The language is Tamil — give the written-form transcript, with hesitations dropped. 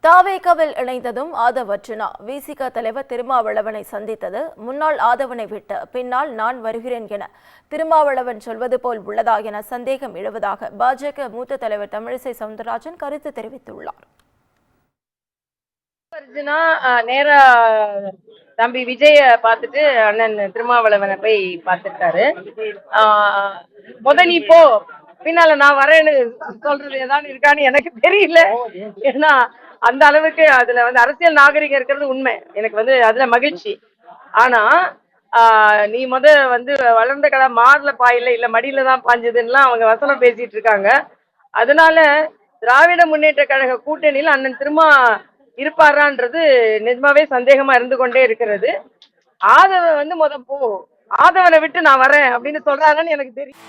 தாவேகாவில் இணைந்ததும் ஆதவர்ஜுனா விசிக தலைவர் திருமாவளவனை சந்தித்தது முன்னாள் ஆதவனை விட்டு பின்னால் நான் வருகிறேன் என திருமாவளவன் சொல்வது போல் உள்ளதா என சந்தேகம் எழுவதாக பாஜக மூத்த தலைவர் தமிழிசை சவுந்தரராஜன் கருத்து தெரிவித்துள்ளார். அர்ஜுனா நேரா தம்பி விஜய பார்த்துட்டு அண்ணன் திருமாவளவனை போய் பார்த்துட்டாரு. நீ போ, பின்னால நான் வரேன்னு சொல்றது ஏதாவது இருக்கான்னு எனக்கு தெரியல. ஏன்னா அந்த அளவுக்கு அதுல அரசியல் நாகரிகம் இருக்கிறது உண்மை. எனக்கு அதுல மகிழ்ச்சி. ஆனா நீ வளர்ந்த கடை மார்ல பாயில இல்ல மடியில தான் பாஞ்சதுன்னா அவங்க வசனம் பேசிட்டு இருக்காங்க. அதனால திராவிட முன்னேற்ற கழக கூட்டணியில் அண்ணன் திருமா இருப்பாரான்றது நிஜமாவே சந்தேகமா இருந்து கொண்டே இருக்கிறது. ஆதவ போ, ஆதவனை விட்டு நான் வரேன் அப்படின்னு சொல்றாங்கன்னு எனக்கு தெரியும்.